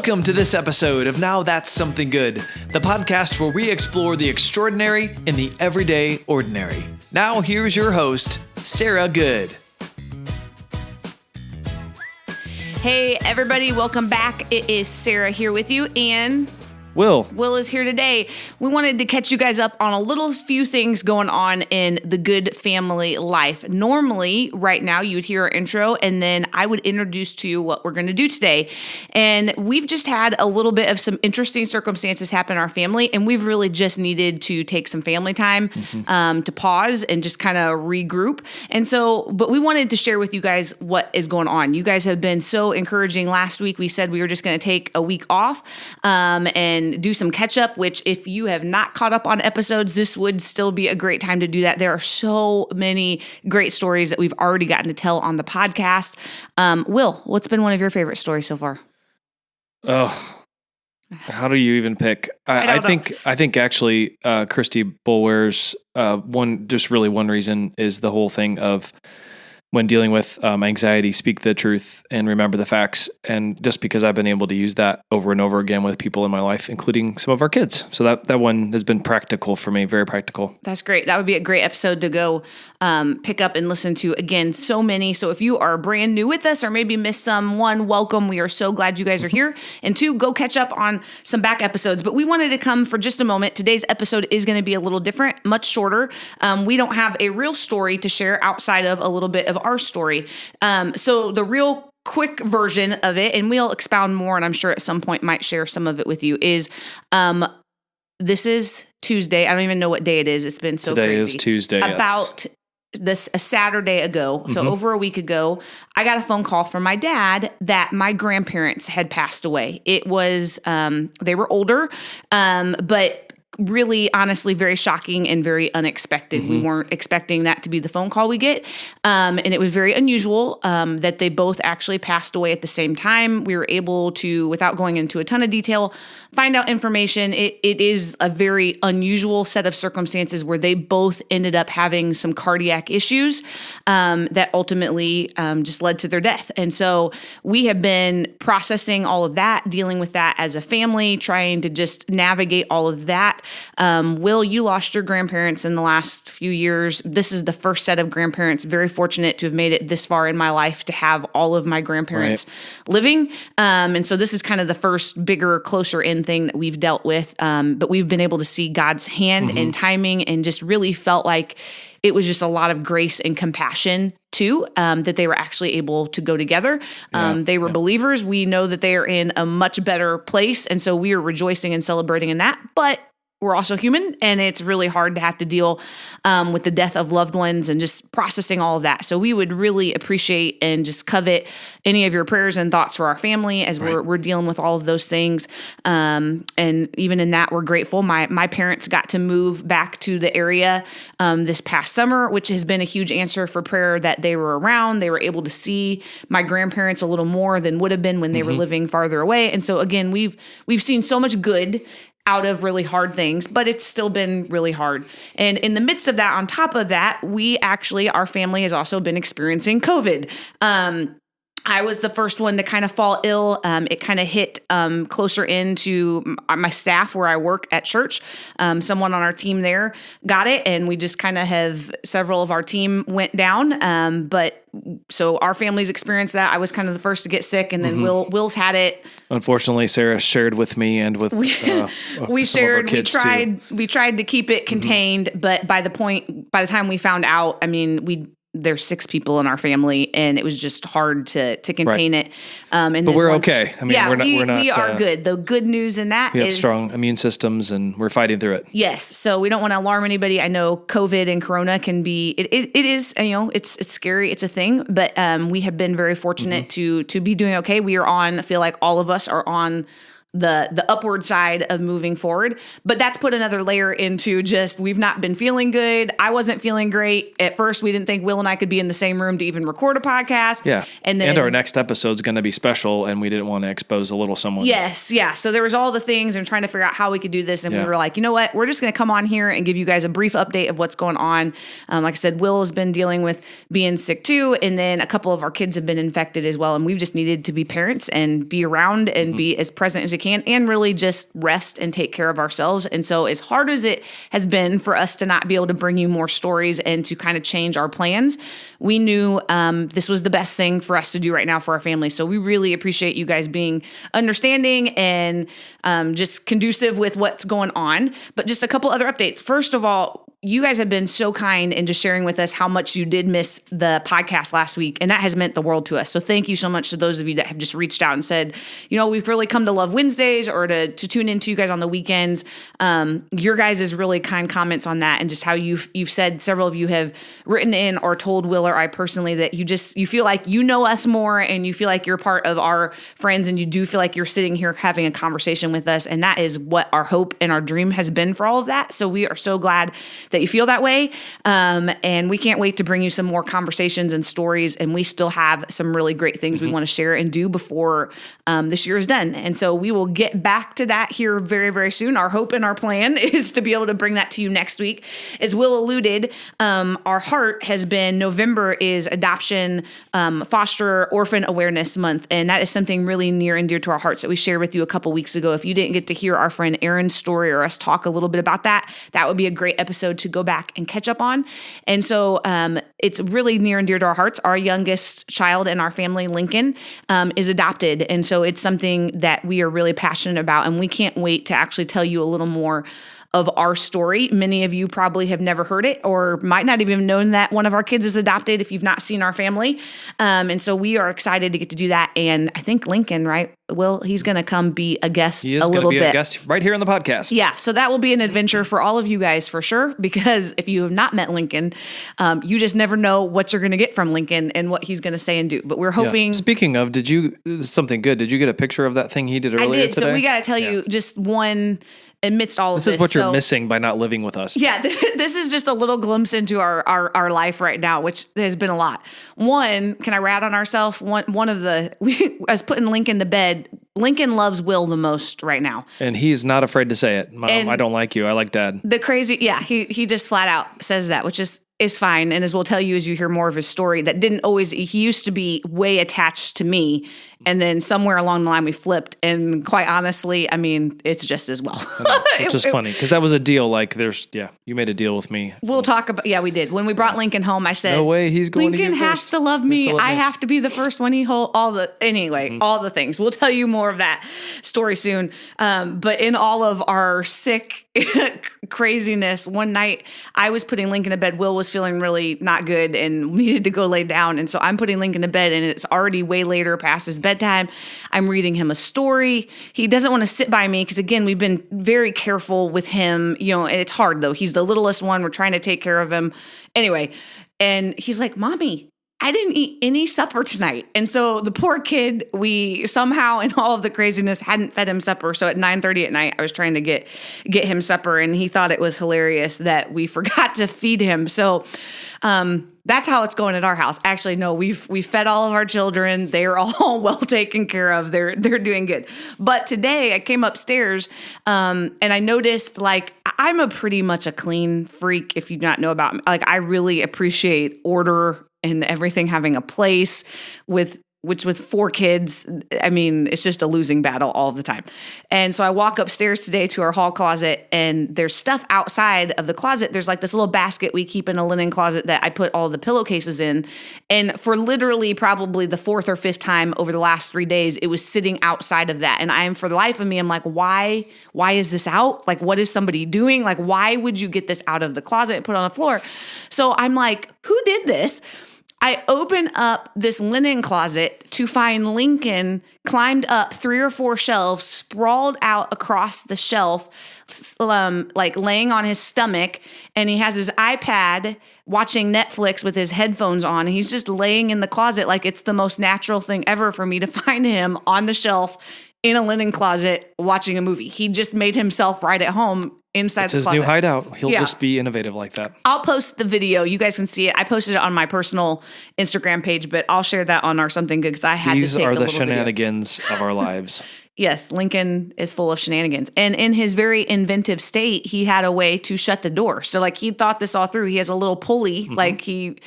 Welcome to this episode of Now That's Something Good, the podcast where we explore the extraordinary in the everyday ordinary. Now here's your host, Sarah Good. Hey everybody, welcome back. It is Sarah here with you, and Will is here today. We wanted to catch you guys up on a few things going on in the Good family life. Normally, right now, you would hear our intro, and then I would introduce to you what we're going to do today. And we've just had a little bit of some interesting circumstances happen in our family, and we've really just needed to take some family time to pause and just kind of regroup. And so, but we wanted to share with you guys what is going on. You guys have been so encouraging. Last week, we said we were just going to take a week off and do some catch up, which if you have not caught up on episodes, this would still be a great time to do that. There are so many great stories that we've already gotten to tell on the podcast. Will, what's been one of your favorite stories so far? Oh, how do you even pick? I think actually Christy Bulwer's one reason is the whole thing of when dealing with anxiety, speak the truth and remember the facts. And just because I've been able to use that over and over again with people in my life, including some of our kids. So that one has been practical for me, very practical. That's great. That would be a great episode to go pick up and listen to. Again, so many. So if you are brand new with us or maybe missed some, one, welcome. We are so glad you guys are here. And two, go catch up on some back episodes. But we wanted to come for just a moment. Today's episode is going to be a little different, much shorter. We don't have a real story to share outside of a little bit of our story. So the real quick version of it, and we'll expound more, and I'm sure at some point might share some of it with you, is this is Tuesday. I don't even know what day it is. It's been so Today crazy. Is Tuesday. About a Saturday ago, so over a week ago, I got a phone call from my dad that my grandparents had passed away. It was, they were older, but really, honestly, very shocking and very unexpected. We weren't expecting that to be the phone call we get. And it was very unusual that they both actually passed away at the same time. We were able to, without going into a ton of detail, find out information. It is a very unusual set of circumstances where they both ended up having some cardiac issues that ultimately just led to their death. And so we have been processing all of that, dealing with that as a family, trying to just navigate all of that. Will, you lost your grandparents in the last few years. This is the first set of grandparents. Very fortunate to have made it this far in my life to have all of my grandparents living. And so this is kind of the first bigger, closer in thing that we've dealt with. But we've been able to see God's hand and timing, and just really felt like it was just a lot of grace and compassion too, that they were actually able to go together. They were believers. We know that they are in a much better place. And so we are rejoicing and celebrating in that. But we're also human, and it's really hard to have to deal with the death of loved ones and just processing all of that. So we would really appreciate and just covet any of your prayers and thoughts for our family as we're dealing with all of those things. And even in that, we're grateful. My parents got to move back to the area this past summer, which has been a huge answer for prayer that they were around. They were able to see my grandparents a little more than would have been when they were living farther away. And so again, we've seen so much good out of really hard things, but it's still been really hard. And in the midst of that, on top of that, our family has also been experiencing COVID. I was the first one to kind of fall ill. It kind of hit closer into my staff where I work at church. Someone on our team there got it, and we just kind of several of our team went down. So our family's experienced that. I was kind of the first to get sick, and then Will's had it. Unfortunately, Sarah shared with me and with we shared. We tried to keep it contained, but by the time we found out, I mean, there's 6 people in our family, and it was just hard to contain it. But we're okay. I mean, we're not. We are good. The good news in that is we have strong immune systems, and we're fighting through it. Yes. So we don't want to alarm anybody. I know COVID and Corona can be. It is. It's scary. It's a thing. But we have been very fortunate to be doing okay. We are on. I feel like all of us are on the upward side of moving forward. But that's put another layer into just, we've not been feeling good. I wasn't feeling great. At first, we didn't think Will and I could be in the same room to even record a podcast. Yeah. And our next episode's going to be special, and we didn't want to expose a little someone. Yes. Yeah. So there was all the things and trying to figure out how we could do this. And we were like, you know what? We're just going to come on here and give you guys a brief update of what's going on. Like I said, Will has been dealing with being sick too. And then a couple of our kids have been infected as well. And we've just needed to be parents and be around and be as present as we can and really just rest and take care of ourselves. And so as hard as it has been for us to not be able to bring you more stories and to kind of change our plans, we knew this was the best thing for us to do right now for our family. So we really appreciate you guys being understanding and just conducive with what's going on. But just a couple other updates. First of all, you guys have been so kind in just sharing with us how much you did miss the podcast last week. And that has meant the world to us. So thank you so much to those of you that have just reached out and said, you know, we've really come to love Wednesdays or to tune into you guys on the weekends. Your guys' really kind comments on that and just how you've said, several of you have written in or told Will or I personally that you feel like you know us more and you feel like you're part of our friends and you do feel like you're sitting here having a conversation with us. And that is what our hope and our dream has been for all of that. So we are so glad that you feel that way. And we can't wait to bring you some more conversations and stories. And we still have some really great things we want to share and do before this year is done. And so we will get back to that here very, very soon. Our hope and our plan is to be able to bring that to you next week. As Will alluded, our heart has been November is Adoption Foster Orphan Awareness Month. And that is something really near and dear to our hearts that we shared with you a couple weeks ago. If you didn't get to hear our friend Aaron's story or us talk a little bit about that, that would be a great episode to go back and catch up on. And so it's really near and dear to our hearts. Our youngest child in our family, Lincoln, is adopted. And so it's something that we are really passionate about. And we can't wait to actually tell you a little more of our story. Many of you probably have never heard it or might not even known that one of our kids is adopted if you've not seen our family. And so we are excited to get to do that. And I think Lincoln, right? Will, he's going to come be a guest a little bit. He is going to be a guest right here on the podcast. Yeah. So that will be an adventure for all of you guys for sure. Because if you have not met Lincoln, you just never know what you're going to get from Lincoln and what he's going to say and do. But we're hoping. Yeah. Speaking of, something good. Did you get a picture of that thing he did earlier today? So we got to tell you just one. Amidst all of this. This is what you're missing by not living with us. Yeah, this is just a little glimpse into our life right now, which has been a lot. One, can I rat on ourselves? I was putting Lincoln to bed. Lincoln loves Will the most right now. And he's not afraid to say it. Mom, I don't like you. I like Dad. He just flat out says that, which is fine. And as we'll tell you as you hear more of his story, he used to be way attached to me. And then somewhere along the line we flipped. And quite honestly, I mean, it's just as well. Which is funny because that was a deal. Like you made a deal with me. We'll talk about, we did. When we brought Lincoln home, I said, no way, he's going Lincoln to you has first. to love me. I have to be the first one he holds all the things. We'll tell you more of that story soon. But in all of our sick craziness, one night I was putting Lincoln to bed. Will was feeling really not good and needed to go lay down. And so I'm putting Lincoln to bed and it's already way later past his bedtime. I'm reading him a story. He doesn't want to sit by me because, again, we've been very careful with him, and it's hard, though. He's the littlest one. We're trying to take care of him. Anyway, and he's like, Mommy, I didn't eat any supper tonight. And so the poor kid, we somehow in all of the craziness hadn't fed him supper. So at 9:30 at night, I was trying to get him supper and he thought it was hilarious that we forgot to feed him. So that's how it's going at our house. Actually, no, we've fed all of our children. They're all well taken care of. They're doing good. But today I came upstairs and I noticed I'm a pretty much a clean freak. If you not know about me, I really appreciate order and everything having a place with 4 kids, I mean, it's just a losing battle all the time. And so I walk upstairs today to our hall closet and there's stuff outside of the closet. There's this little basket we keep in a linen closet that I put all the pillowcases in. And for literally probably the 4th or 5th time over the last 3 days, it was sitting outside of that. And for the life of me, I'm like, why is this out? What is somebody doing? Why would you get this out of the closet and put it on the floor? So I'm like, who did this? I open up this linen closet to find Lincoln climbed up 3 or 4 shelves, sprawled out across the shelf, laying on his stomach, and he has his iPad watching Netflix with his headphones on. And he's just laying in the closet like it's the most natural thing ever for me to find him on the shelf in a linen closet watching a movie. He just made himself right at home inside It's the his closet. new hideout. He'll just be innovative like that. I'll post the video. You guys can see it. I posted it on my personal Instagram page, but I'll share that on our Something Good because I had These to take are a the little video. shenanigans of our lives. Yes, Lincoln is full of shenanigans. And in his very inventive state, he had a way to shut the door. So like he thought this all through. He has a little pulley, like he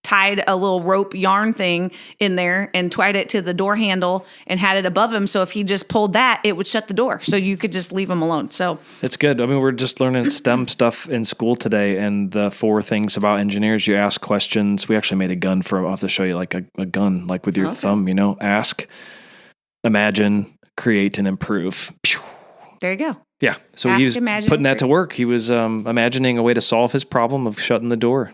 tied a little rope yarn thing in there and tied it to the door handle and had it above him. So if he just pulled that, it would shut the door. So you could just leave him alone. So it's good. I mean, we're just learning STEM stuff in school today. And the 4 things about engineers, you ask questions. We actually made a gun I'll have to show you like a gun, like with your thumb, ask, imagine, create, and improve. Pew. There you go. Yeah. So Ask, he was imagine, putting that to work. He was imagining a way to solve his problem of shutting the door.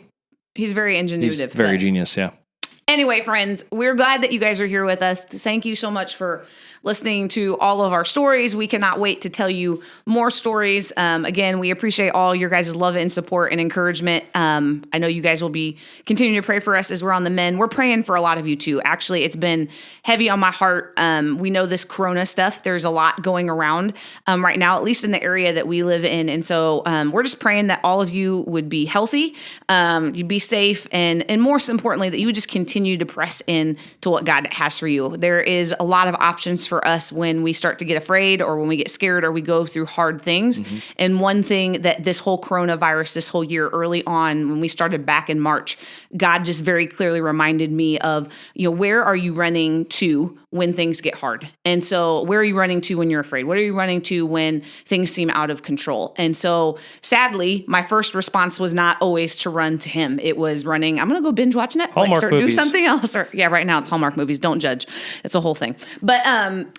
He's very ingenuitive. He's very genius, yeah. Anyway, friends, we're glad that you guys are here with us. Thank you so much for listening to all of our stories. We cannot wait to tell you more stories. Again, we appreciate all your guys' love and support and encouragement. I know you guys will be continuing to pray for us as we're on the mend. We're praying for a lot of you too. Actually, it's been heavy on my heart. We know this Corona stuff. There's a lot going around right now, at least in the area that we live in. And so we're just praying that all of you would be healthy, you'd be safe, and most importantly, that you would just continue to press in to what God has for you. There is a lot of options for us when we start to get afraid or when we get scared or we go through hard things. And one thing that this whole coronavirus, this whole year early on, when we started back in March, God just very clearly reminded me of, where are you running to when things get hard? And so where are you running to when you're afraid? What are you running to when things seem out of control? And so sadly, my first response was not always to run to him. It was running, I'm going to go binge watch Netflix Hallmark or movies. do something else. Or right now it's Hallmark movies. Don't judge. It's a whole thing. But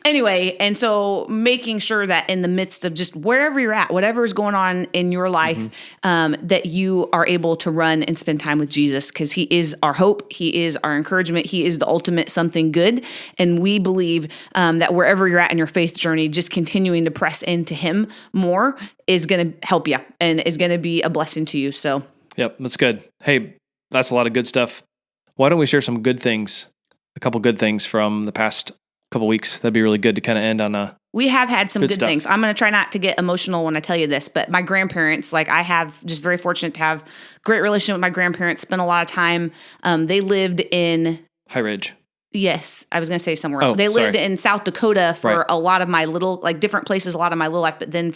anyway, and so making sure that in the midst of just wherever you're at, whatever is going on in your life, that you are able to run and spend time with Jesus, because he is our hope. He is our encouragement. He is the ultimate something good. And we believe that wherever you're at in your faith journey, just continuing to press into him more is going to help you and is going to be a blessing to you. So, yep, that's good. Hey, that's a lot of good stuff. Why don't we share some good things, a couple good things from the past couple weeks? That'd be really good to kind of end on a. We have had some good stuff. things. I'm going to try not to get emotional when I tell you this, but my grandparents, I have just very fortunate to have great relationship with my grandparents, spent a lot of time. They lived in High Ridge. Yes, I was going to say somewhere else. Oh, They lived sorry. in South Dakota for Right. a lot of my little, different places, a lot of my little life. But then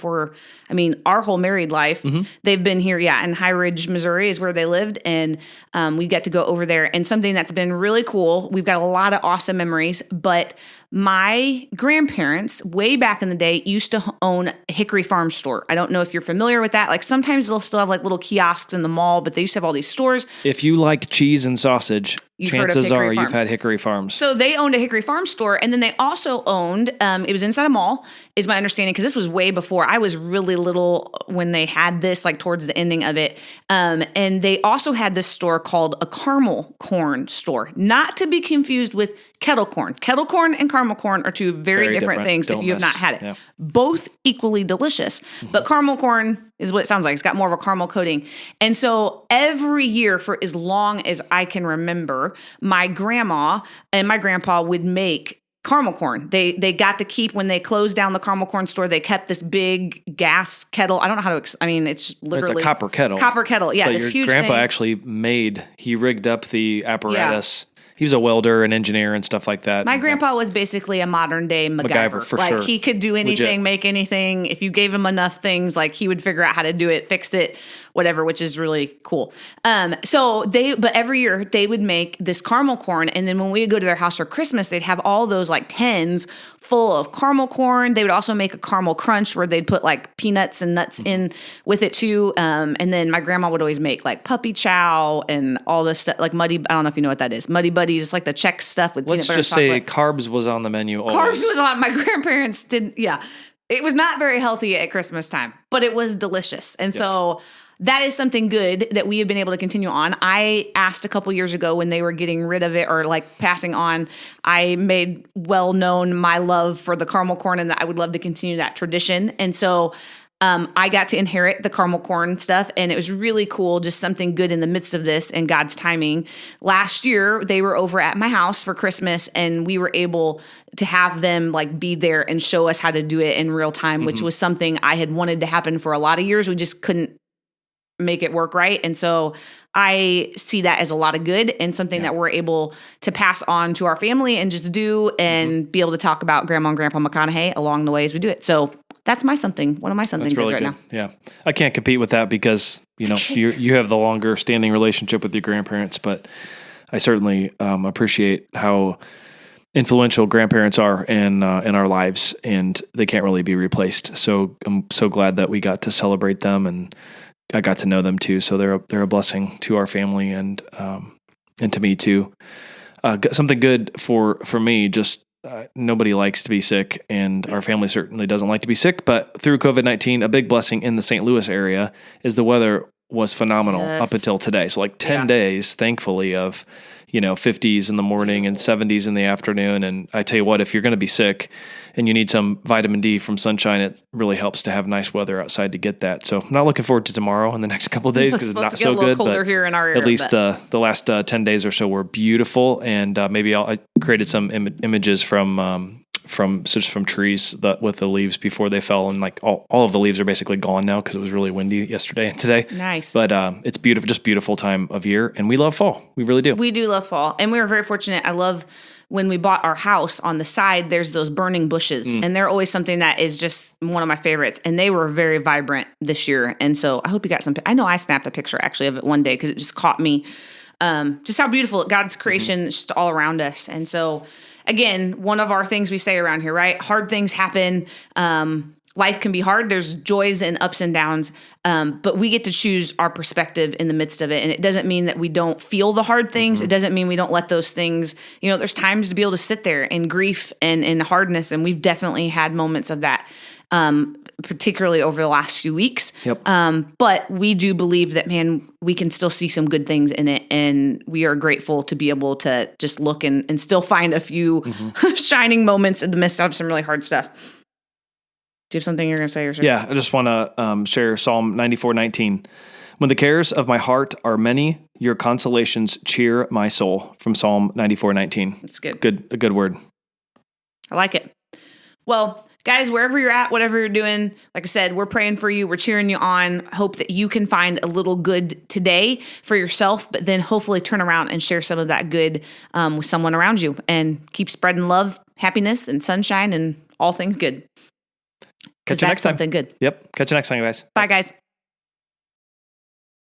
our whole married life, they've been here, in High Ridge, Missouri is where they lived. And we get to go over there. And something that's been really cool, we've got a lot of awesome memories, but my grandparents, way back in the day, used to own a Hickory Farm store. I don't know if you're familiar with that. Sometimes they'll still have little kiosks in the mall, but they used to have all these stores. If you like cheese and sausage, You've heard of chances Hickory are you've Farms. had Hickory Farms. So they owned a Hickory Farm store, and then they also owned, it was inside a mall, is my understanding, because this was way before. I was really little when they had this, towards the ending of it. And they also had this store called a caramel corn store, not to be confused with kettle corn. Kettle corn and caramel corn are two very different things Don't if you have mess. not had it. Yeah. Both equally delicious, but caramel corn is what it sounds like. It's got more of a caramel coating. And so every year for as long as I can remember, my grandma and my grandpa would make caramel corn. They got to keep, when they closed down the caramel corn store, they kept this big gas kettle. I don't know how to, it's literally. It's a copper kettle. Copper kettle, yeah. But This your huge grandpa thing. actually he rigged up the apparatus. He was a welder, an engineer, and stuff like that. My grandpa was basically a modern day MacGyver. for sure. He could do anything, Legit. make anything. If you gave him enough things, he would figure out how to do it, fixed it, whatever, which is really cool. But every year they would make this caramel corn. And then when we would go to their house for Christmas, they'd have all those tins full of caramel corn. They would also make a caramel crunch where they'd put peanuts and nuts in with it too. And then my grandma would always make puppy chow and all this stuff, muddy. I don't know if you know what that is. Muddy Buddies. It's the Czech stuff with Let's peanut butter just say chocolate. carbs was on the menu always. Carbs was on. My grandparents didn't. Yeah, it was not very healthy at Christmas time, but it was delicious. And so that is something good that we have been able to continue on. I asked a couple years ago when they were getting rid of it or passing on, I made well known my love for the caramel corn and that I would love to continue that tradition. And so I got to inherit the caramel corn stuff, and it was really cool, just something good in the midst of this and God's timing. Last year, they were over at my house for Christmas, and we were able to have them like be there and show us how to do it in real time, which was something I had wanted to happen for a lot of years. We just couldn't make it work right. And so I see that as a lot of good and something that we're able to pass on to our family and just do and be able to talk about Grandma and Grandpa McConaughey along the way as we do it. So that's one of my something good right now. Yeah. I can't compete with that because, you have the longer standing relationship with your grandparents, but I certainly appreciate how influential grandparents are in our lives, and they can't really be replaced. So I'm so glad that we got to celebrate them, and I got to know them too. So they're a blessing to our family and to me too. Something good for me, just nobody likes to be sick, and our family certainly doesn't like to be sick. But through COVID-19, a big blessing in the St. Louis area is the weather was phenomenal up until today. So like 10 days, thankfully, of 50s in the morning and 70s in the afternoon. And I tell you what, if you're going to be sick and you need some vitamin D from sunshine, it really helps to have nice weather outside to get that. So I'm not looking forward to tomorrow and the next couple of days because it's not so good. Colder here in our area, at least the last 10 days or so were beautiful. And maybe I created some images from trees with the leaves before they fell, and like all of the leaves are basically gone now because it was really windy yesterday and today. Nice. But it's beautiful, just beautiful time of year, and we love fall. We really do. We do love fall, and we were very fortunate. I love when we bought our house on the side, there's those burning bushes, and they're always something that is just one of my favorites, and they were very vibrant this year. And so I hope you got some. I know I snapped a picture actually of it one day because it just caught me. Just how beautiful God's creation is just all around us. And so again, one of our things we say around here, right? Hard things happen. Life can be hard. There's joys and ups and downs. But we get to choose our perspective in the midst of it. And it doesn't mean that we don't feel the hard things. It doesn't mean we don't let those things, there's times to be able to sit there in grief and in hardness. And we've definitely had moments of that, particularly over the last few weeks. Yep. But we do believe that, man, we can still see some good things in it. And we are grateful to be able to just look and still find a few shining moments in the midst of some really hard stuff. Do you have something you're going to say? Yeah, I just want to share Psalm 94:19. When the cares of my heart are many, your consolations cheer my soul. From Psalm 94:19. It's good. A good word. I like it. Well, guys, wherever you're at, whatever you're doing, like I said, we're praying for you. We're cheering you on. Hope that you can find a little good today for yourself, but then hopefully turn around and share some of that good with someone around you, and keep spreading love, happiness, and sunshine, and all things good. Catch you next time. Something good. Yep. Catch you next time, guys. Bye, guys.